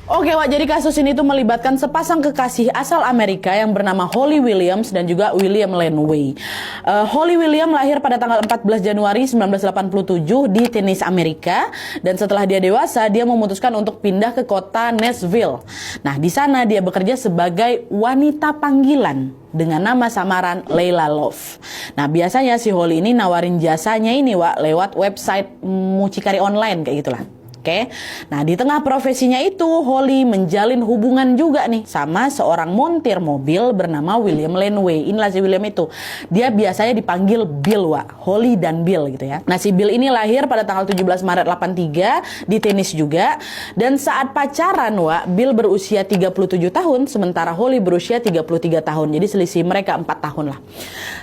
Oke, Wak, jadi kasus ini tuh melibatkan sepasang kekasih asal Amerika yang bernama Holly Williams dan juga William Laneway. Holly Williams lahir pada tanggal 14 Januari 1987 di Tennessee, Amerika. Dan setelah dia dewasa, dia memutuskan untuk pindah ke kota Nashville. Nah, di sana dia bekerja sebagai wanita panggilan dengan nama samaran Layla Love. Nah, biasanya si Holly ini nawarin jasanya ini, Wak, lewat website mucikari online kayak gitulah. Oke, nah di tengah profesinya itu Holly menjalin hubungan juga nih sama seorang montir mobil bernama William Laneway. Inilah si William itu. Dia biasanya dipanggil Bill, Wak. Holly dan Bill gitu ya. Nah si Bill ini lahir pada tanggal 17 Maret 83 di Tennessee juga. Dan saat pacaran, Wak, Bill berusia 37 tahun sementara Holly berusia 33 tahun. Jadi selisih mereka 4 tahun lah.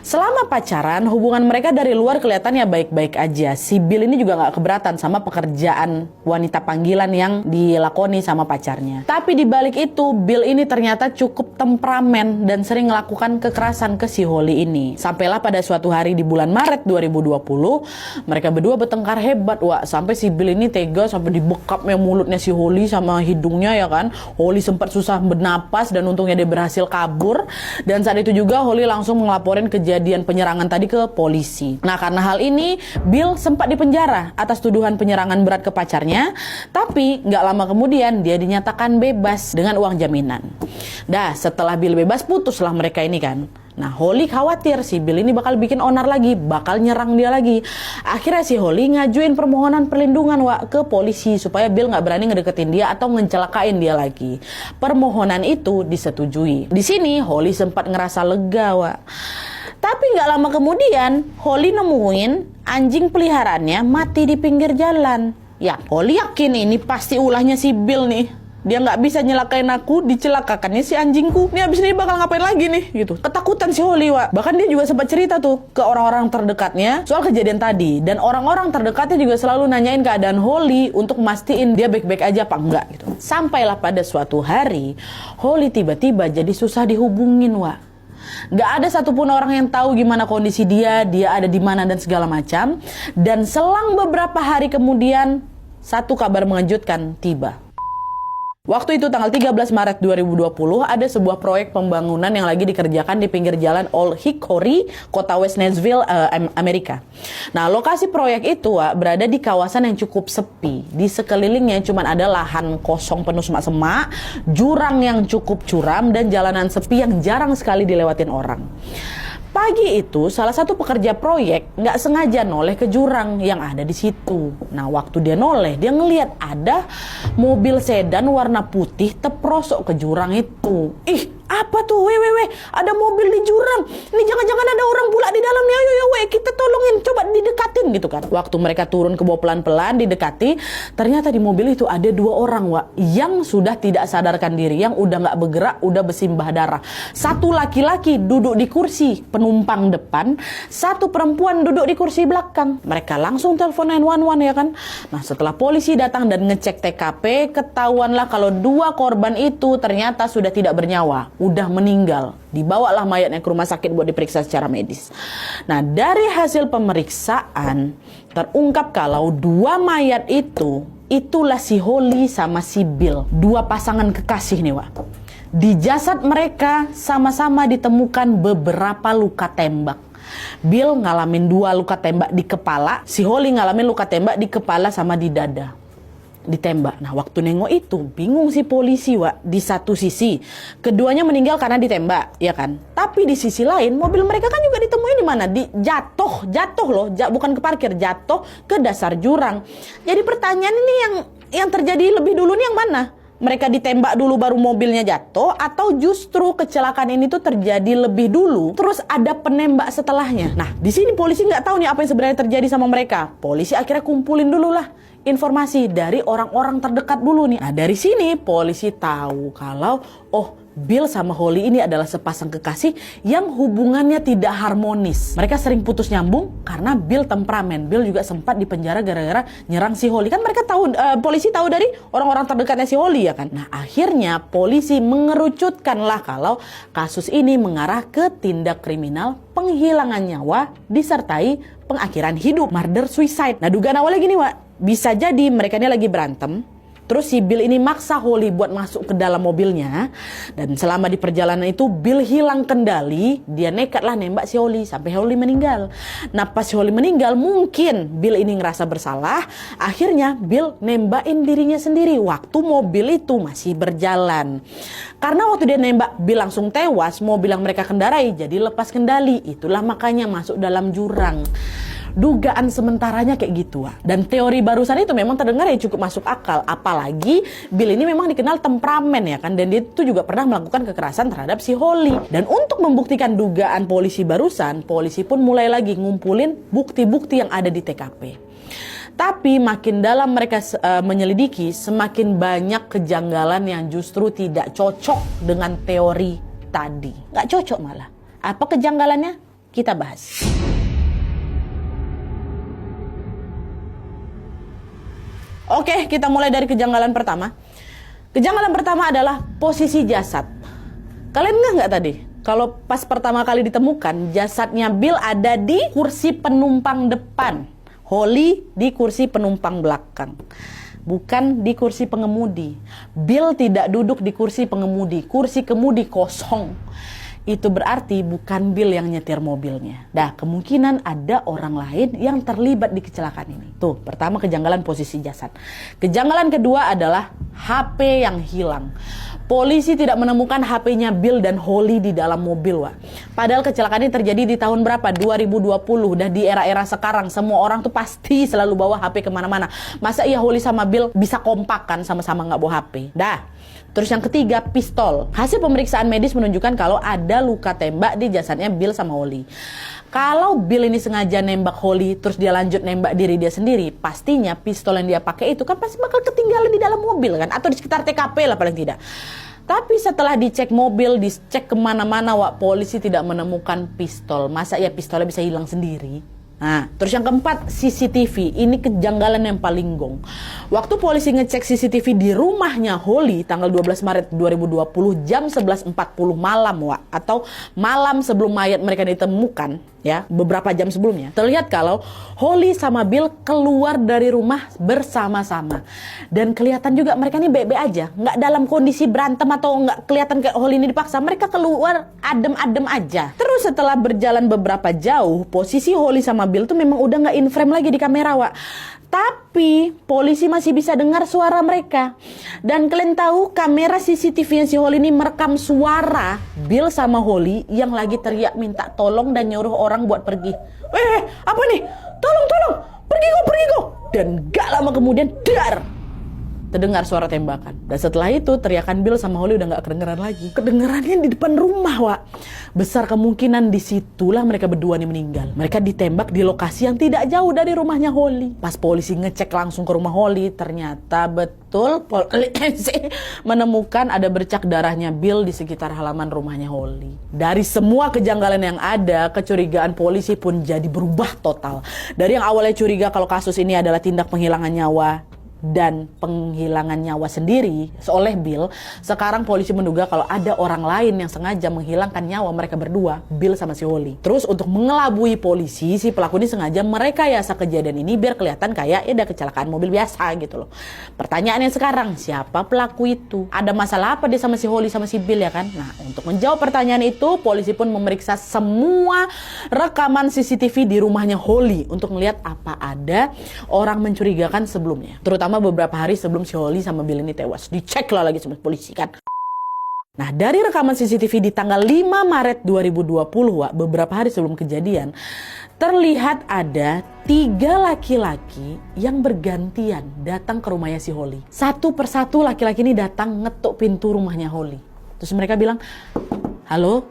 Selama pacaran hubungan mereka dari luar kelihatannya baik-baik aja. Si Bill ini juga gak keberatan sama pekerjaan wanita panggilan yang dilakoni sama pacarnya. Tapi di balik itu, Bill ini ternyata cukup temperamen dan sering melakukan kekerasan ke si Holly ini. Sampailah pada suatu hari di bulan Maret 2020, mereka berdua bertengkar hebat, Wak. Sampai si Bill ini tega sampai dibekapnya mulutnya si Holly sama hidungnya ya kan. Holly sempat susah bernapas dan untungnya dia berhasil kabur. Dan saat itu juga Holly langsung melaporin kejadian penyerangan tadi ke polisi. Nah, karena hal ini, Bill sempat dipenjara atas tuduhan penyerangan berat ke pacarnya. Tapi nggak lama kemudian dia dinyatakan bebas dengan uang jaminan. Dah setelah Bill bebas, putuslah mereka ini kan. Nah, Holly khawatir si Bill ini bakal bikin onar lagi, bakal nyerang dia lagi. Akhirnya si Holly ngajuin permohonan perlindungan, Wak, ke polisi supaya Bill nggak berani ngedeketin dia atau ngecelakain dia lagi. Permohonan itu disetujui. Di sini Holly sempat ngerasa lega, Wak. Tapi nggak lama kemudian Holly nemuin anjing peliharaannya mati di pinggir jalan. Ya, Holly yakin ini pasti ulahnya si Bill nih. Dia nggak bisa nyelakain aku, dicelakakannya si anjingku. Nih abis ini bakal ngapain lagi nih gitu. Ketakutan si Holly, Wak. Bahkan dia juga sempat cerita tuh ke orang-orang terdekatnya soal kejadian tadi. Dan orang-orang terdekatnya juga selalu nanyain keadaan Holly untuk mastiin dia baik-baik aja apa enggak gitu. Sampailah pada suatu hari Holly tiba-tiba jadi susah dihubungin, Wak. Gak ada satupun orang yang tahu gimana kondisi dia ada di mana dan segala macam. Dan selang beberapa hari kemudian, satu kabar mengejutkan tiba. Waktu itu tanggal 13 Maret 2020 ada sebuah proyek pembangunan yang lagi dikerjakan di pinggir jalan Old Hickory, kota West Nashville, Amerika. Nah, lokasi proyek itu, Wak, berada di kawasan yang cukup sepi. Di sekelilingnya cuma ada lahan kosong penuh semak-semak, jurang yang cukup curam, dan jalanan sepi yang jarang sekali dilewatin orang. Pagi itu, salah satu pekerja proyek nggak sengaja noleh ke jurang yang ada di situ. Nah, waktu dia noleh, dia ngelihat ada mobil sedan warna putih teprosok ke jurang itu. Ih, apa tuh? Weh, ada mobil di jurang. Ini jangan-jangan ada orang pula di dalamnya. Ayo, kita tolongin, coba didekatin gitu kan. Waktu mereka turun ke bawah pelan-pelan, didekati, ternyata di mobil itu ada 2 orang, Wak, yang sudah tidak sadarkan diri, yang udah nggak bergerak, udah bersimbah darah. Satu laki-laki duduk di kursi penumpang depan, satu perempuan duduk di kursi belakang. Mereka langsung telepon 911 ya kan. Nah, setelah polisi datang dan ngecek TKP, ketahuanlah kalau 2 korban itu ternyata sudah tidak bernyawa, udah meninggal. Dibawalah mayatnya ke rumah sakit buat diperiksa secara medis. Nah, dari hasil pemeriksaan terungkap kalau 2 mayat itu, itulah si Holly sama si Bill, 2 pasangan kekasih nih, Wak. Di jasad mereka sama-sama ditemukan beberapa luka tembak. Bill ngalamin 2 luka tembak di kepala, si Holly ngalamin luka tembak di kepala sama di dada. Ditembak. Nah, waktu nengok itu bingung si polisi, Wak. Di satu sisi keduanya meninggal karena ditembak, ya kan? Tapi di sisi lain mobil mereka kan juga ditemuin di mana? Jatuh loh, bukan ke parkir, jatuh ke dasar jurang. Jadi pertanyaan ini yang terjadi lebih dulu nih yang mana? Mereka ditembak dulu baru mobilnya jatuh, atau justru kecelakaan ini tuh terjadi lebih dulu terus ada penembak setelahnya. Nah, di sini polisi nggak tahu nih apa yang sebenarnya terjadi sama mereka. Polisi akhirnya kumpulin dulu lah informasi dari orang-orang terdekat dulu nih. Nah, dari sini polisi tahu kalau Bill sama Holly ini adalah sepasang kekasih yang hubungannya tidak harmonis. Mereka sering putus nyambung karena Bill temperamen. Bill juga sempat dipenjara gara-gara nyerang si Holly. Kan mereka tahu, polisi tahu dari orang-orang terdekatnya si Holly ya kan. Nah, akhirnya polisi mengerucutkanlah kalau kasus ini mengarah ke tindak kriminal penghilangan nyawa disertai pengakhiran hidup, murder suicide. Nah, dugaan awalnya gini, Wak. Bisa jadi mereka ini lagi berantem, Terus si Bill ini maksa Holly buat masuk ke dalam mobilnya. Dan selama di perjalanan itu Bill hilang kendali. Dia nekatlah nembak si Holly sampai Holly meninggal. Nah pas si Holly meninggal mungkin Bill ini ngerasa bersalah. Akhirnya Bill nembakin dirinya sendiri waktu mobil itu masih berjalan. Karena waktu dia nembak Bill langsung tewas, mobil yang mereka kendarai jadi lepas kendali. Itulah makanya masuk dalam jurang. Dugaan sementaranya kayak gitu. Dan teori barusan itu memang terdengar ya cukup masuk akal. Apalagi Bill ini memang dikenal temperamen ya kan. Dan dia itu juga pernah melakukan kekerasan terhadap si Holly. Dan untuk membuktikan dugaan polisi barusan, polisi pun mulai lagi ngumpulin bukti-bukti yang ada di TKP. Tapi makin dalam mereka menyelidiki, semakin banyak kejanggalan yang justru tidak cocok dengan teori tadi. Nggak cocok malah. Apa kejanggalannya? Kita bahas. Oke, kita mulai dari kejanggalan pertama. Kejanggalan pertama adalah posisi jasad. Kalian nggak tadi? Kalau pas pertama kali ditemukan, jasadnya Bill ada di kursi penumpang depan. Holly di kursi penumpang belakang. Bukan di kursi pengemudi. Bill tidak duduk di kursi pengemudi. Kursi kemudi kosong. Itu berarti bukan Bill yang nyetir mobilnya. Nah, kemungkinan ada orang lain yang terlibat di kecelakaan ini. Tuh, pertama kejanggalan posisi jasad. Kejanggalan kedua adalah HP yang hilang. Polisi tidak menemukan HP-nya Bill dan Holly di dalam mobil, Wak. Padahal kecelakaan ini terjadi di tahun berapa? 2020. Udah di era-era sekarang, semua orang tuh pasti selalu bawa HP kemana-mana. Masa iya Holly sama Bill bisa kompak kan sama-sama nggak bawa HP? Dah. Terus yang ketiga, pistol. Hasil pemeriksaan medis menunjukkan kalau ada luka tembak di jasadnya Bill sama Holly. Kalau Bill ini sengaja nembak Holly, terus dia lanjut nembak diri dia sendiri, pastinya pistol yang dia pakai itu kan pasti bakal ketinggalan di dalam mobil kan, atau di sekitar TKP lah paling tidak. Tapi setelah dicek mobil, dicek kemana-mana, Wak, polisi tidak menemukan pistol. Masa ya pistolnya bisa hilang sendiri? Nah, terus yang keempat, CCTV. Ini kejanggalan yang paling gong. Waktu polisi ngecek CCTV di rumahnya Holly tanggal 12 Maret 2020 jam 11.40 malam, Wak, atau malam sebelum mayat mereka ditemukan, ya, beberapa jam sebelumnya. Terlihat kalau Holly sama Bill keluar dari rumah bersama-sama. Dan kelihatan juga mereka ini baik-baik aja, nggak dalam kondisi berantem atau nggak kelihatan kayak Holly ini dipaksa. Mereka keluar adem-adem aja. Terus setelah berjalan beberapa jauh, posisi Holly sama Bill tuh memang udah nggak in frame lagi di kamera, Wak. Tapi polisi masih bisa dengar suara mereka. Dan kalian tahu kamera CCTV-nya si Holly ini merekam suara Bill sama Holly yang lagi teriak minta tolong dan nyuruh orang buat pergi. Apa nih? Tolong, pergi kok. Dan gak lama kemudian, dar! Terdengar suara tembakan. Dan setelah itu teriakan Bill sama Holly udah gak kedengeran lagi. Kedengerannya di depan rumah, Wak. Besar kemungkinan disitulah mereka berdua nih meninggal. Mereka ditembak di lokasi yang tidak jauh dari rumahnya Holly. Pas polisi ngecek langsung ke rumah Holly, ternyata betul polisi menemukan ada bercak darahnya Bill di sekitar halaman rumahnya Holly. Dari semua kejanggalan yang ada, kecurigaan polisi pun jadi berubah total. Dari yang awalnya curiga kalau kasus ini adalah tindak penghilangan nyawa dan penghilangan nyawa sendiri oleh Bill, sekarang polisi menduga kalau ada orang lain yang sengaja menghilangkan nyawa mereka berdua, Bill sama si Holly. Terus untuk mengelabui polisi, si pelaku ini sengaja merekayasa kejadian ini biar kelihatan kayak ya ada kecelakaan mobil biasa gitu loh. Pertanyaannya sekarang, siapa pelaku itu? Ada masalah apa dia sama si Holly sama si Bill ya kan? Nah, untuk menjawab pertanyaan itu, polisi pun memeriksa semua rekaman CCTV di rumahnya Holly untuk melihat apa ada orang mencurigakan sebelumnya. Terutama beberapa hari sebelum si Holly sama Bill ini tewas. Dicek lah lagi sama polisi kan. Nah, dari rekaman CCTV di tanggal 5 Maret 2020, Wak, beberapa hari sebelum kejadian, terlihat ada 3 laki-laki yang bergantian datang ke rumahnya si Holly. Satu persatu laki-laki ini datang ngetuk pintu rumahnya Holly. Terus mereka bilang, "Halo,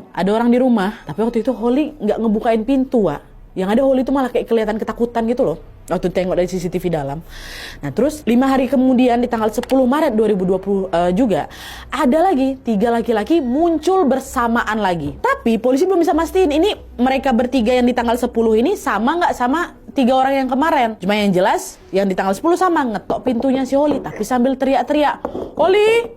ada orang di rumah." Tapi waktu itu Holly nggak ngebukain pintu, Wak. Yang ada Holly itu malah kayak kelihatan ketakutan gitu loh waktu tengok dari CCTV dalam. Nah terus 5 hari kemudian di tanggal 10 Maret 2020 juga ada lagi 3 laki-laki muncul bersamaan lagi. Tapi polisi belum bisa mastiin ini mereka bertiga yang di tanggal 10 ini sama nggak sama 3 orang yang kemarin. Cuma yang jelas yang di tanggal 10 sama ngetok pintunya si Holly tapi sambil teriak-teriak, Holly,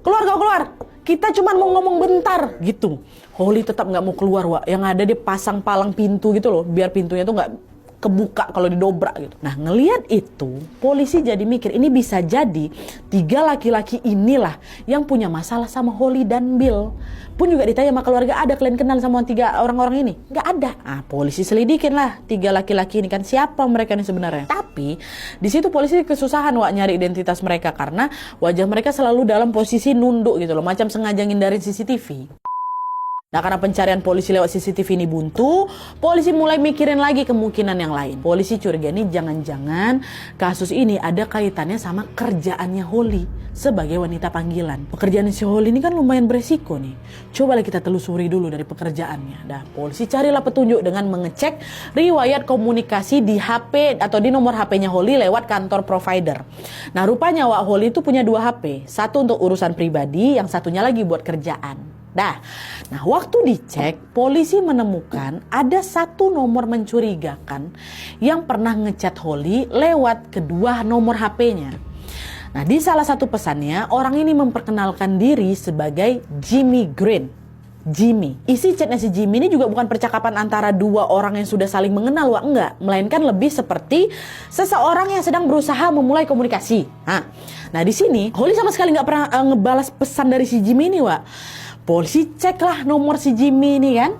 keluar kau keluar. Kita cuma mau ngomong bentar gitu. Holly tetap nggak mau keluar, Wak. Yang ada dia pasang palang pintu gitu loh, biar pintunya tuh nggak kebuka kalau didobrak gitu. Nah, ngelihat itu, polisi jadi mikir ini bisa jadi 3 laki-laki inilah yang punya masalah sama Holly dan Bill. Pun juga ditanya sama keluarga, ada kalian kenal sama 3 orang-orang ini? Nggak ada. Nah, polisi selidikin lah 3 laki-laki ini kan siapa mereka ini sebenarnya. Tapi di situ polisi kesusahan nyari identitas mereka karena wajah mereka selalu dalam posisi nunduk gitu loh, macam sengaja ngindarin CCTV. Nah, karena pencarian polisi lewat CCTV ini buntu, polisi mulai mikirin lagi kemungkinan yang lain. Polisi curiga ini jangan-jangan kasus ini ada kaitannya sama kerjaannya Holly sebagai wanita panggilan. Pekerjaan si Holly ini kan lumayan beresiko nih. Cobalah kita telusuri dulu dari pekerjaannya. Nah, polisi carilah petunjuk dengan mengecek riwayat komunikasi di HP atau di nomor HP-nya Holly lewat kantor provider. Nah, rupanya Holly itu punya 2 HP. Satu untuk urusan pribadi, yang satunya lagi buat kerjaan. Nah, waktu dicek, polisi menemukan ada 1 nomor mencurigakan yang pernah ngechat Holly lewat kedua nomor HP-nya. Nah, di salah satu pesannya, orang ini memperkenalkan diri sebagai Jimmy Green. Jimmy. Isi chatnya si Jimmy ini juga bukan percakapan antara 2 orang yang sudah saling mengenal, enggak. Melainkan lebih seperti seseorang yang sedang berusaha memulai komunikasi. Nah, di sini, Holly sama sekali nggak pernah ngebalas pesan dari si Jimmy ini, Polisi ceklah nomor si Jimmy ini kan.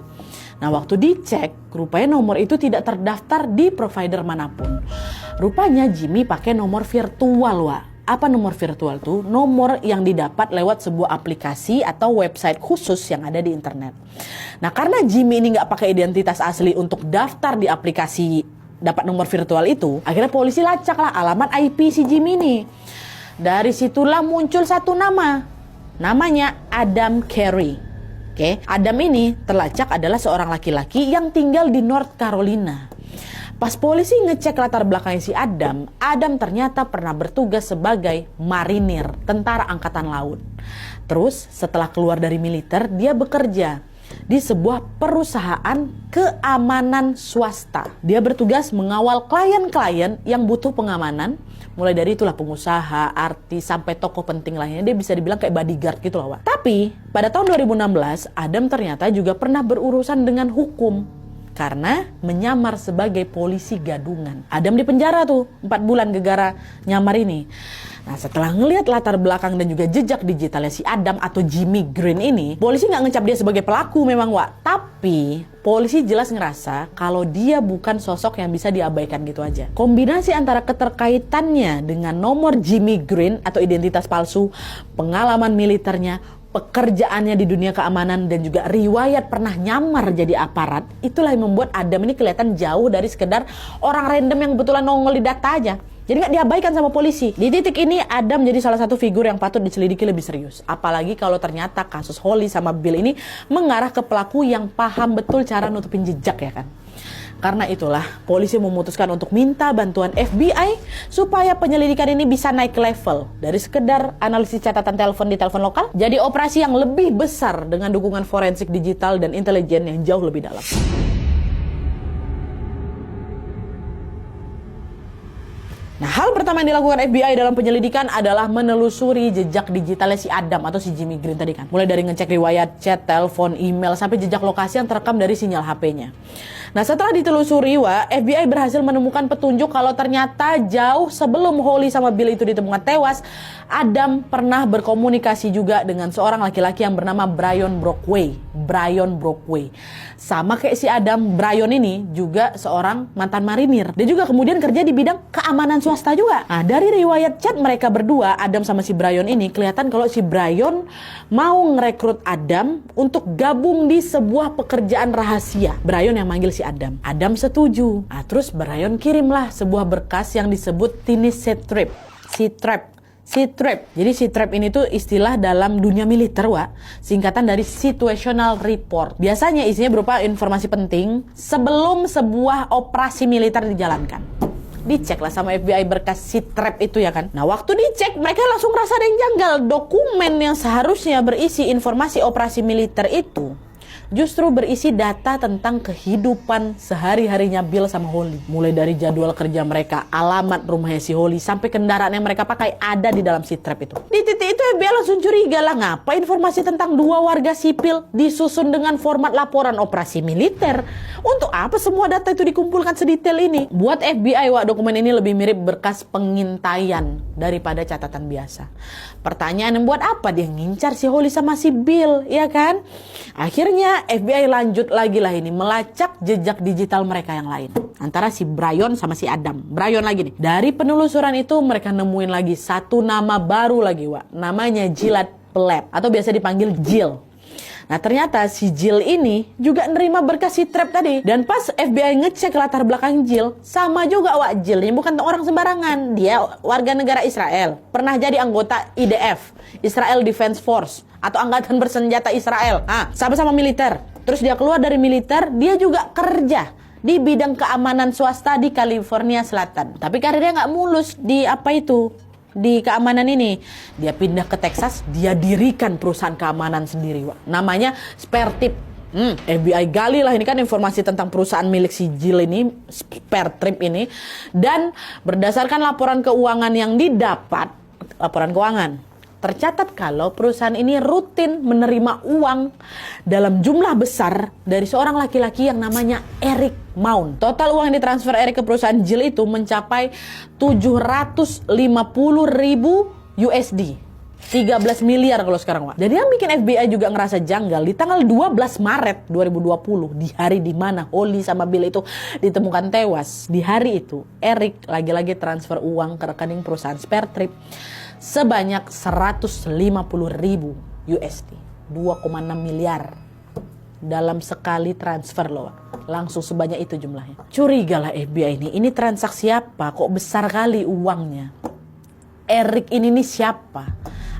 Nah, waktu dicek, rupanya nomor itu tidak terdaftar di provider manapun. Rupanya Jimmy pakai nomor virtual, Apa nomor virtual tuh? Nomor yang didapat lewat sebuah aplikasi atau website khusus yang ada di internet. Nah, karena Jimmy ini nggak pakai identitas asli untuk daftar di aplikasi dapat nomor virtual itu, akhirnya polisi lacaklah alamat IP si Jimmy ini. Dari situlah muncul 1 nama. Namanya Adam Carey. Adam ini terlacak adalah seorang laki-laki yang tinggal di North Carolina. Pas polisi ngecek latar belakang si Adam ternyata pernah bertugas sebagai marinir, tentara angkatan laut. Terus setelah keluar dari militer, dia bekerja di sebuah perusahaan keamanan swasta. Dia bertugas mengawal klien-klien yang butuh pengamanan, mulai dari itulah pengusaha, artis, sampai tokoh penting lainnya. Dia bisa dibilang kayak bodyguard gitu loh, Tapi pada tahun 2016, Adam ternyata juga pernah berurusan dengan hukum karena menyamar sebagai polisi gadungan. Adam dipenjara tuh 4 bulan gara-gara nyamar ini. Nah, setelah ngelihat latar belakang dan juga jejak digitalnya si Adam atau Jimmy Green ini, polisi nggak ngecap dia sebagai pelaku memang, Tapi polisi jelas ngerasa kalau dia bukan sosok yang bisa diabaikan gitu aja. Kombinasi antara keterkaitannya dengan nomor Jimmy Green atau identitas palsu, pengalaman militernya, pekerjaannya di dunia keamanan, dan juga riwayat pernah nyamar jadi aparat, itulah yang membuat Adam ini kelihatan jauh dari sekedar orang random yang kebetulan nongol di data aja. Jadi nggak diabaikan sama polisi. Di titik ini Adam jadi salah satu figur yang patut diselidiki lebih serius. Apalagi kalau ternyata kasus Holly sama Bill ini mengarah ke pelaku yang paham betul cara nutupin jejak, ya kan. Karena itulah polisi memutuskan untuk minta bantuan FBI supaya penyelidikan ini bisa naik level dari sekedar analisis catatan telepon di telepon lokal jadi operasi yang lebih besar dengan dukungan forensik digital dan intelijen yang jauh lebih dalam. Nah, hal pertama yang dilakukan FBI dalam penyelidikan adalah menelusuri jejak digitalnya si Adam atau si Jimmy Green tadi kan. Mulai dari ngecek riwayat chat, telepon, email, sampai jejak lokasi yang terekam dari sinyal HP-nya. Nah, setelah ditelusuri, FBI berhasil menemukan petunjuk kalau ternyata jauh sebelum Holly sama Bill itu ditemukan tewas, Adam pernah berkomunikasi juga dengan seorang laki-laki yang bernama Brian Brockway. Sama kayak si Adam, Brian ini juga seorang mantan marinir. Dia juga kemudian kerja di bidang keamanan swasta juga. Nah, dari riwayat chat mereka berdua, Adam sama si Brian ini, kelihatan kalau si Brian mau ngerekrut Adam untuk gabung di sebuah pekerjaan rahasia. Brian yang manggil si Adam. Adam setuju. Nah, terus Brian kirimlah sebuah berkas yang disebut Tiny C-Trap. Jadi C-Trap ini tuh istilah dalam dunia militer, singkatan dari Situational Report. Biasanya isinya berupa informasi penting sebelum sebuah operasi militer dijalankan. Dicek lah sama FBI berkas C-Trap itu, ya kan. Nah, waktu dicek mereka langsung rasa ada yang janggal. Dokumen yang seharusnya berisi informasi operasi militer itu justru berisi data tentang kehidupan sehari-harinya Bill sama Holly. Mulai dari jadwal kerja mereka, alamat rumahnya si Holly, sampai kendaraan yang mereka pakai ada di dalam si trap itu. Di titik itu FBI langsung curiga lah, ngapa informasi tentang dua warga sipil disusun dengan format laporan operasi militer? Untuk apa semua data itu dikumpulkan sedetail ini? Buat FBI, dokumen ini lebih mirip berkas pengintaian daripada catatan biasa. Pertanyaan yang buat apa dia ngincar si Holly sama si Bill, ya kan? Akhirnya FBI lanjut lagi lah ini, melacak jejak digital mereka yang lain. Antara si Brian sama si Adam. Brian lagi nih. Dari penelusuran itu mereka nemuin lagi satu nama baru lagi, namanya Gillette Platt, atau biasa dipanggil Jill. Nah ternyata si Jill ini juga nerima berkas si trap tadi. Dan pas FBI ngecek latar belakang Jill, sama juga Jill ini bukan orang sembarangan. Dia warga negara Israel, pernah jadi anggota IDF, Israel Defense Force, atau angkatan bersenjata Israel. Sama-sama militer. Terus dia keluar dari militer, dia juga kerja di bidang keamanan swasta di California Selatan. Tapi karirnya nggak mulus di keamanan ini. Dia pindah ke Texas, dia dirikan perusahaan keamanan sendiri, namanya Spertip. FBI gali lah ini kan informasi tentang perusahaan milik si Jill ini, Spertip ini, dan berdasarkan laporan keuangan yang didapat, laporan keuangan, tercatat kalau perusahaan ini rutin menerima uang dalam jumlah besar dari seorang laki-laki yang namanya Eric Mount. Total uang yang ditransfer Eric ke perusahaan Jill itu mencapai 750.000 USD. 13 miliar kalau sekarang, Jadi yang bikin FBI juga ngerasa janggal, di tanggal 12 Maret 2020, di hari dimana Holly sama Bill itu ditemukan tewas. Di hari itu, Eric lagi-lagi transfer uang ke rekening perusahaan Spertip sebanyak 150.000 USD, 2,6 miliar dalam sekali transfer langsung sebanyak itu jumlahnya. Curiga lah FBI ini transaksi apa? Kok besar kali uangnya? Eric ini nih siapa?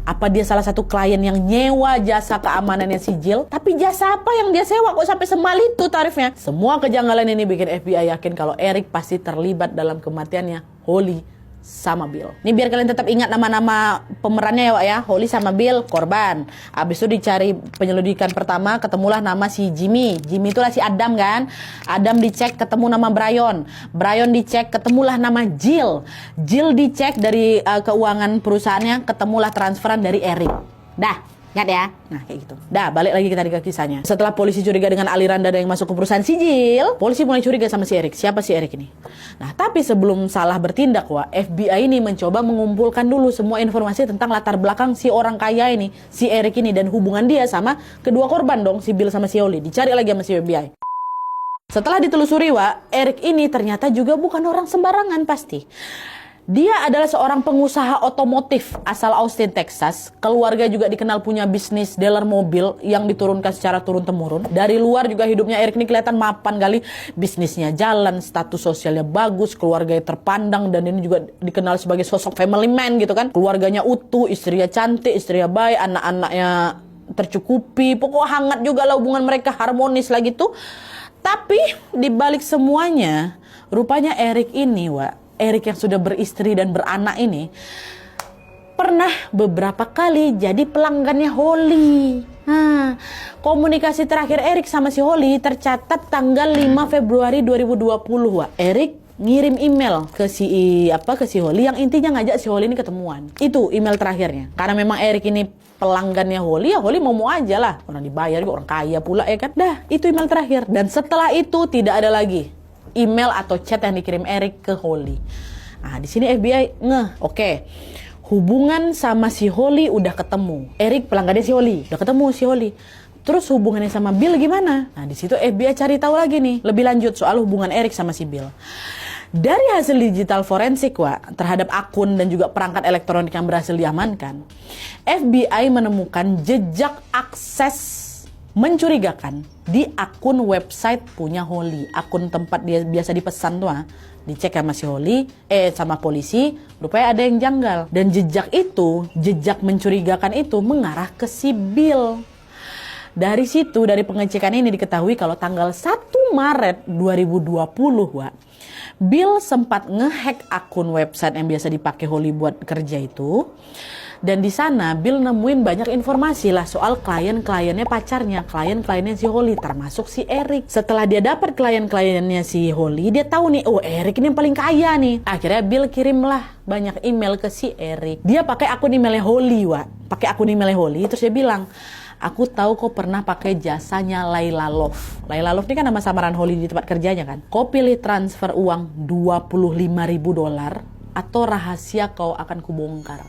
Apa dia salah satu klien yang nyewa jasa keamanannya si Jill? Tapi jasa apa yang dia sewa kok sampai semal itu tarifnya? Semua kejanggalan ini bikin FBI yakin kalau Eric pasti terlibat dalam kematiannya Holly sama Bill. Ini biar kalian tetap ingat nama-nama pemerannya ya, Holly sama Bill korban. Abis itu dicari penyelidikan pertama, ketemulah nama si Jimmy. Jimmy itulah si Adam kan. Adam dicek ketemu nama Brian. Brian dicek ketemulah nama Jill. Jill dicek dari keuangan perusahaannya, ketemulah transferan dari Eric. Dah. Ingat ya? Nah kayak gitu. Dah, balik lagi kita ke kisahnya. Setelah polisi curiga dengan aliran dana yang masuk ke perusahaan si Jill, polisi mulai curiga sama si Eric. Siapa si Eric ini? Nah tapi sebelum salah bertindak, FBI ini mencoba mengumpulkan dulu semua informasi tentang latar belakang si orang kaya ini, si Eric ini, dan hubungan dia sama kedua korban dong, si Bill sama si Holly. Dicari lagi sama si FBI. Setelah ditelusuri, Eric ini ternyata juga bukan orang sembarangan pasti. Dia adalah seorang pengusaha otomotif asal Austin, Texas. Keluarga juga dikenal punya bisnis dealer mobil yang diturunkan secara turun-temurun. Dari luar juga hidupnya Eric ini kelihatan mapan kali. Bisnisnya jalan, status sosialnya bagus, keluarganya terpandang, dan ini juga dikenal sebagai sosok family man gitu kan. Keluarganya utuh, istrinya cantik, istrinya baik, anak-anaknya tercukupi. Pokoknya hangat juga lah hubungan mereka, harmonis lah gitu. Tapi dibalik semuanya, rupanya Eric ini, Eric yang sudah beristri dan beranak ini pernah beberapa kali jadi pelanggannya Holly. Komunikasi terakhir Eric sama si Holly tercatat tanggal 5 Februari 2020. Eric ngirim email ke si Holly yang intinya ngajak si Holly ini ketemuan. Itu email terakhirnya. Karena memang Eric ini pelanggannya Holly, ya Holly mau aja lah. Orang dibayar juga, orang kaya pula ya kan. Dah, itu email terakhir. Dan setelah itu tidak ada lagi email atau chat yang dikirim Eric ke Holly. Nah, di sini FBI oke. Hubungan sama si Holly udah ketemu. Eric pelanggannya si Holly, udah ketemu si Holly. Terus hubungannya sama Bill gimana? Nah, di situ FBI cari tahu lagi nih, lebih lanjut soal hubungan Eric sama si Bill. Dari hasil digital forensik terhadap akun dan juga perangkat elektronik yang berhasil diamankan, FBI menemukan jejak akses mencurigakan di akun website punya Holly, akun tempat dia biasa dipesan tuh. Dicek sama si Holly, sama polisi, rupanya ada yang janggal. Dan jejak mencurigakan itu mengarah ke si Bill. Dari situ, dari pengecekan ini diketahui kalau tanggal 1 Maret 2020, Wak, Bill sempat ngehack akun website yang biasa dipakai Holly buat kerja itu. Dan di sana Bill nemuin banyak informasi lah soal klien-kliennya pacarnya, klien-kliennya si Holly, termasuk si Eric. Setelah dia dapat klien-kliennya si Holly, dia tahu nih, oh Eric ini yang paling kaya nih. Akhirnya Bill kirimlah banyak email ke si Eric. Dia pakai akun emailnya Holly, Wak. Pakai akun emailnya Holly, terus dia bilang, aku tahu kau pernah pakai jasanya Layla Love. Layla Love ini kan nama samaran Holly di tempat kerjanya kan. Kau pilih transfer uang $25.000 atau rahasia kau akan kubongkar.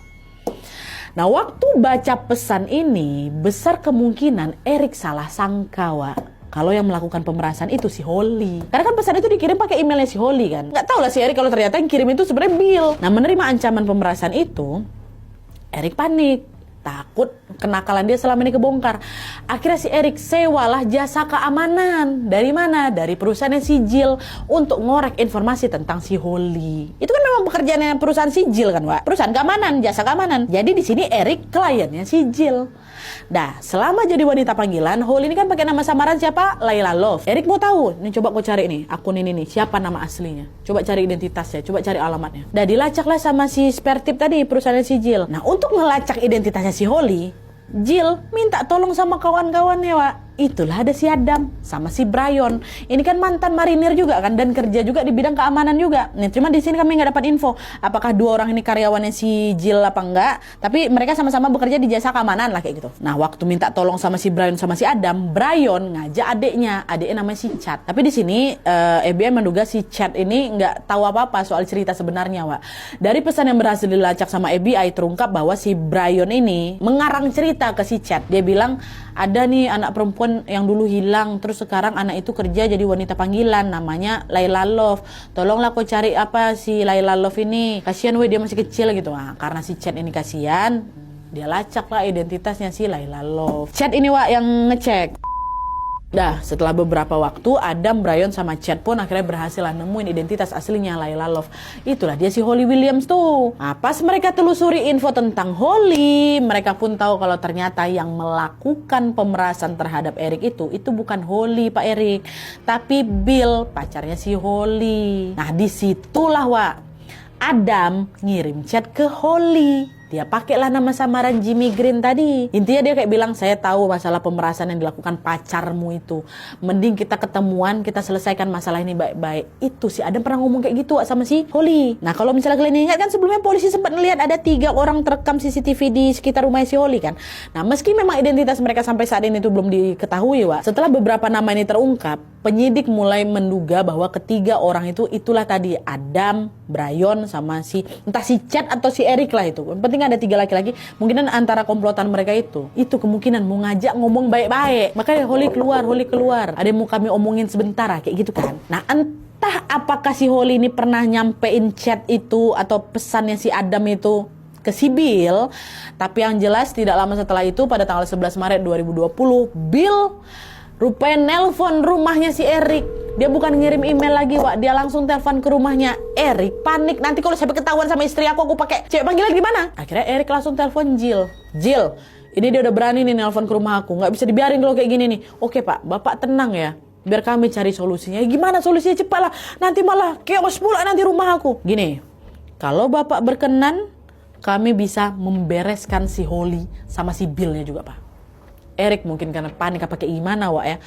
Nah, waktu baca pesan ini, besar kemungkinan Eric salah sangka, Wak, kalau yang melakukan pemerasan itu si Holly. Karena kan pesan itu dikirim pakai emailnya si Holly kan. Nggak tahu lah si Eric kalau ternyata yang kirim itu sebenarnya Bill. Nah, menerima ancaman pemerasan itu, Eric panik. Takut kenakalan dia selama ini kebongkar. Akhirnya si Eric sewalah jasa keamanan. Dari mana? Dari perusahaannya si Jill untuk ngorek informasi tentang si Holly. Itu kan memang pekerjaannya perusahaan si Jill kan, Wak? Perusahaan keamanan, jasa keamanan. Jadi di sini Eric kliennya si Jill. Nah, selama jadi wanita panggilan, Holly ini kan pakai nama samaran siapa? Layla Love. Eric mau tahu, nih coba kau cari nih akun ini nih, siapa nama aslinya. Coba cari identitasnya, coba cari alamatnya. Nah, dilacaklah sama si spare tip tadi, perusahaan si Jill. Nah, untuk ngelacak identitasnya si Holly, Jill minta tolong sama kawan-kawannya, Wak. Itulah ada si Adam sama si Brian. Ini kan mantan marinir juga kan, dan kerja juga di bidang keamanan juga. Nih, cuma di sini kami nggak dapat info apakah dua orang ini karyawannya si Jill apa enggak. Tapi mereka sama-sama bekerja di jasa keamanan lah kayak gitu. Nah, waktu minta tolong sama si Brian sama si Adam, Brian ngajak adiknya namanya si Chad. Tapi di sini FBI menduga si Chad ini nggak tahu apa-apa soal cerita sebenarnya, Wak. Dari pesan yang berhasil dilacak sama FBI terungkap bahwa si Brian ini mengarang cerita ke si Chad. Dia bilang, ada nih anak perempuan yang dulu hilang, terus sekarang anak itu kerja jadi wanita panggilan, namanya Layla Love. Tolonglah kau cari apa si Layla Love ini, kasihan weh dia masih kecil gitu. Nah, karena si Chad ini kasihan, dia lacak lah identitasnya si Layla Love. Chad ini, Wak, yang ngecek. Dah, setelah beberapa waktu, Adam, Brian, sama Chad pun akhirnya berhasil nemuin identitas aslinya Layla Love. Itulah dia si Holly Williams tuh. Nah, pas mereka telusuri info tentang Holly, mereka pun tahu kalau ternyata yang melakukan pemerasan terhadap Eric itu bukan Holly, Pak Eric, tapi Bill, pacarnya si Holly. Nah, disitulah, Wak, Adam ngirim chat ke Holly. Dia pakailah nama samaran Jimmy Green tadi. Intinya dia kayak bilang, saya tahu masalah pemerasan yang dilakukan pacarmu itu. Mending kita ketemuan, kita selesaikan masalah ini baik-baik. Itu si Adam pernah ngomong kayak gitu sama si Holly. Nah, kalau misalnya kalian ingat kan sebelumnya polisi sempat melihat ada 3 orang terekam CCTV di sekitar rumah si Holly kan. Nah, meski memang identitas mereka sampai saat ini itu belum diketahui, Wak. Setelah beberapa nama ini terungkap, penyidik mulai menduga bahwa ketiga orang itu itulah tadi Adam, Brian, sama si entah si Chad atau si Eric lah itu. Yang penting ada 3 laki-laki, mungkinan antara komplotan mereka itu kemungkinan mau ngajak ngomong baik-baik. Makanya Holly keluar. Ada yang mau kami omongin sebentar kayak gitu kan. Nah, entah apakah si Holly ini pernah nyampein chat itu atau pesannya si Adam itu ke si Bill. Tapi yang jelas tidak lama setelah itu, pada tanggal 11 Maret 2020, Bill rupanya nelpon rumahnya si Eric. Dia bukan ngirim email lagi, Wak. Dia langsung telepon ke rumahnya Eric. Panik, nanti kalau sampai ketahuan sama istri aku pakai cewek panggilan gimana? Akhirnya Eric langsung telepon Jill. Jill, ini dia udah berani nih nelpon ke rumah aku. Nggak bisa dibiarin kalau kayak gini nih. Oke, Pak, Bapak tenang ya. Biar kami cari solusinya. Gimana solusinya? Cepat lah. Nanti malah chaos pula nanti rumah aku. Gini, kalau Bapak berkenan, kami bisa membereskan si Holly sama si Billnya juga, Pak. Eric mungkin karena panik apa kayak gimana, Wak, ya.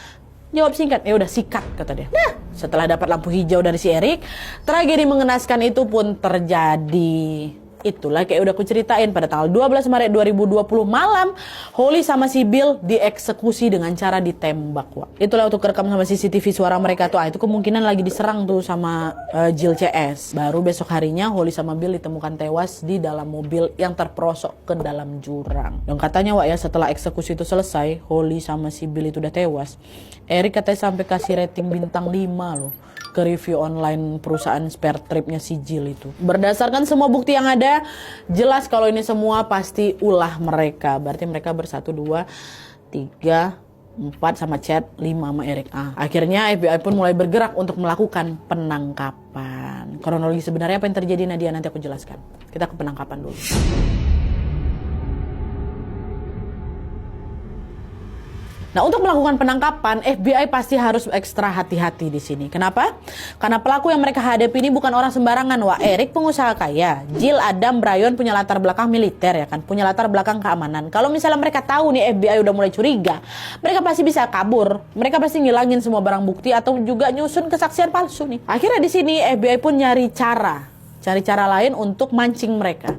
Jawab singkat, ya udah sikat, kata dia. Nah, setelah dapat lampu hijau dari si Eric, tragedi mengenaskan itu pun terjadi. Itulah kayak udah aku ceritain, pada tanggal 12 Maret 2020 malam, Holly sama si Bill dieksekusi dengan cara ditembak, Wak. Itulah untuk kerekam sama CCTV suara mereka tuh. Itu kemungkinan lagi diserang tuh sama Jill CS. Baru besok harinya Holly sama Bill ditemukan tewas di dalam mobil yang terperosok ke dalam jurang. Dan katanya, Wak, ya, setelah eksekusi itu selesai, Holly sama si Bill itu udah tewas. Eric katanya sampai kasih rating bintang 5 loh ke review online perusahaan spare tripnya si Jill itu. Berdasarkan semua bukti yang ada, jelas kalau ini semua pasti ulah mereka. Berarti mereka bersatu, 2, 3, 4 sama Chad, 5 sama Eric. Akhirnya FBI pun mulai bergerak untuk melakukan penangkapan. Kronologi sebenarnya apa yang terjadi, Nadia, nanti aku jelaskan. Kita ke penangkapan dulu. Nah, untuk melakukan penangkapan, FBI pasti harus ekstra hati-hati di sini. Kenapa? Karena pelaku yang mereka hadapi ini bukan orang sembarangan. Wah, Eric pengusaha kaya, Jill, Adam, Brian punya latar belakang militer ya kan, punya latar belakang keamanan. Kalau misalnya mereka tahu nih FBI udah mulai curiga, mereka pasti bisa kabur. Mereka pasti ngilangin semua barang bukti atau juga nyusun kesaksian palsu nih. Akhirnya di sini FBI pun nyari cara lain untuk mancing mereka.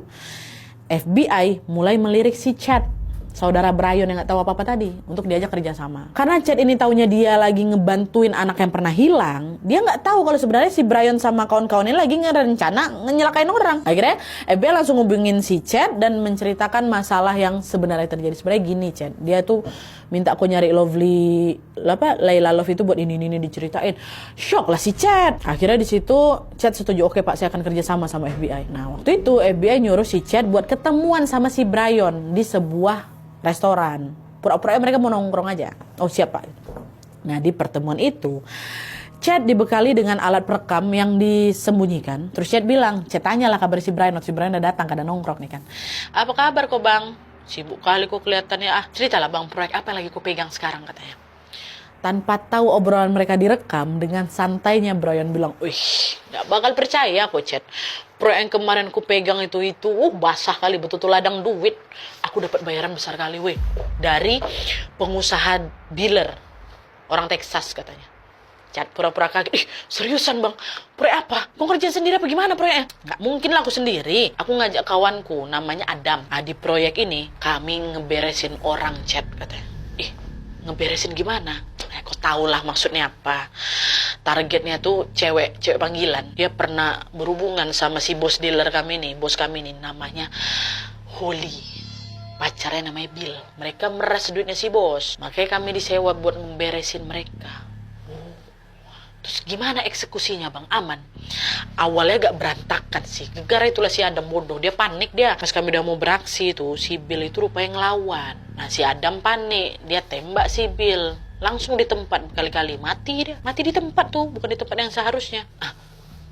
FBI mulai melirik si Chad, saudara Brian yang nggak tahu apa-apa tadi, untuk diajak kerja sama. Karena Chad ini taunya dia lagi ngebantuin anak yang pernah hilang, dia nggak tahu kalau sebenarnya si Brian sama kawan-kawannya lagi ngerencana nyelakain orang. Akhirnya FBI langsung hubungin si Chad dan menceritakan masalah yang sebenarnya terjadi. Sebenarnya gini, Chad, dia tuh minta aku nyari Layla Love itu buat ini diceritain. Shock lah si Chad. Akhirnya di situ Chad setuju, oke Pak, saya akan kerja sama FBI. Nah, waktu itu FBI nyuruh si Chad buat ketemuan sama si Brian di sebuah restoran. Pura-pura mereka mau nongkrong aja. Oh siap Pak. Nah, di pertemuan itu Chad dibekali dengan alat perekam yang disembunyikan. Terus Chad bilang, Chad tanyalah kabar si Brian. Si Brian udah datang, kadang nongkrong nih kan. Apa kabar kok bang? Sibuk kali kok kelihatannya. Ceritalah bang, proyek apa yang lagi kau pegang sekarang katanya. Tanpa tahu obrolan mereka direkam, dengan santainya Brian bilang, wih, gak bakal percaya kok Chad. Proyek yang kemarin ku pegang itu, basah kali, betul-betul ladang duit. Aku dapat bayaran besar kali, weh. Dari pengusaha dealer, orang Texas katanya. Chad pura-pura kaget, seriusan bang, proyek apa? Kau kerja sendiri apa gimana proyeknya? Nggak mungkin lah aku sendiri. Aku ngajak kawanku, namanya Adam. Di proyek ini, kami ngeberesin orang Chad katanya. Ngeberesin gimana? Kau tau lah maksudnya apa. Targetnya tuh cewek panggilan. Dia pernah berhubungan sama si bos dealer kami nih, bos kami nih, namanya Holly. Pacarnya namanya Bill. Mereka meras duitnya si bos. Makanya kami disewa buat ngeberesin mereka. Terus gimana eksekusinya bang? Aman? Awalnya agak berantakan sih. Gara itulah si Adam bodoh. Dia panik dia. Pas kami udah mau beraksi tuh, si Bill itu rupanya ngelawan. Nah si Adam panik. Dia tembak si Bill. Langsung di tempat berkali-kali. Mati dia. Mati di tempat tuh. Bukan di tempat yang seharusnya.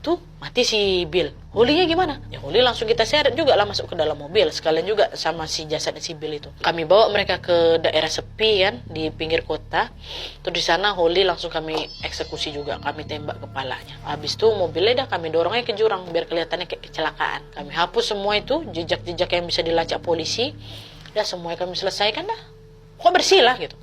Tuh mati si Bill. Holly-nya gimana? Ya Holly langsung kita seret juga lah masuk ke dalam mobil. Sekalian juga sama si jasadnya si Bill itu. Kami bawa mereka ke daerah sepi kan, di pinggir kota. Terus di sana Holly langsung kami eksekusi juga. Kami tembak kepalanya. Habis itu mobilnya dah kami dorongnya ke jurang biar kelihatannya kayak kecelakaan. Kami hapus semua itu, jejak-jejak yang bisa dilacak polisi. Ya semuanya kami selesaikan dah. Kok bersih lah gitu.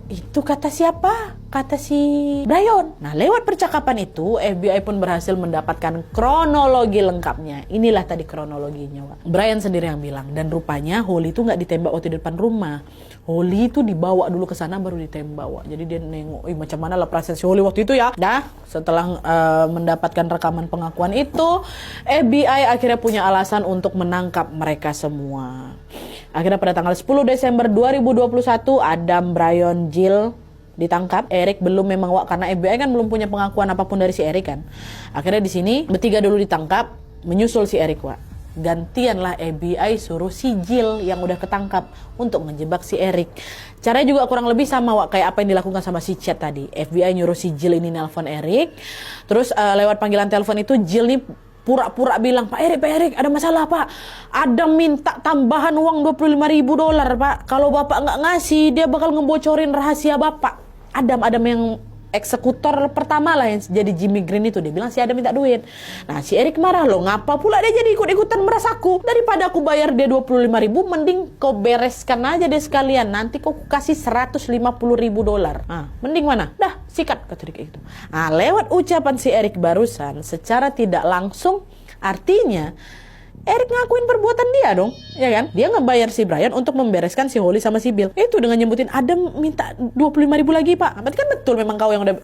Itu kata siapa? Kata si Brian. Nah, lewat percakapan itu, FBI pun berhasil mendapatkan kronologi lengkapnya. Inilah tadi kronologinya, Wak. Brian sendiri yang bilang. Dan rupanya Holly itu nggak ditembak waktu di depan rumah. Holly itu dibawa dulu ke sana baru ditembak, Wak. Jadi dia nengok, macam mana lah perasaan si Holly waktu itu ya. Dah, setelah mendapatkan rekaman pengakuan itu, FBI akhirnya punya alasan untuk menangkap mereka semua. Akhirnya pada tanggal 10 Desember 2021, Adam, Brian, Jill ditangkap. Eric belum memang, Wak, karena FBI kan belum punya pengakuan apapun dari si Eric kan. Akhirnya di sini bertiga dulu ditangkap, menyusul si Eric, Wak. Gantianlah FBI suruh si Jill yang udah ketangkap untuk menjebak si Eric. Caranya juga kurang lebih sama, Wak, kayak apa yang dilakukan sama si Chad tadi. FBI nyuruh si Jill ini nelpon Eric. Terus lewat panggilan telepon itu Jill nih pura-pura bilang, Pak Eric, ada masalah Pak. Adam minta tambahan uang $25.000 Pak. Kalau Bapak nggak ngasih, dia bakal ngebocorin rahasia Bapak. Adam yang eksekutor pertama lah yang jadi Jimmy Green itu. Dia bilang si Adam minta duit. Nah si Eric marah, loh ngapa pula dia jadi ikut-ikutan meras aku. Daripada aku bayar dia $25.000, mending kau bereskan aja deh sekalian. Nanti kau kasih $150.000. Mending mana? Dah sikat, kata dia kayak gitu. Lewat ucapan si Eric barusan, secara tidak langsung artinya Eric ngakuin perbuatan dia dong, ya kan? Dia ngebayar si Brian untuk membereskan si Holly sama si Bill. Itu dengan nyebutin Adam minta $25.000 lagi Pak. Berarti kan betul memang kau yang udah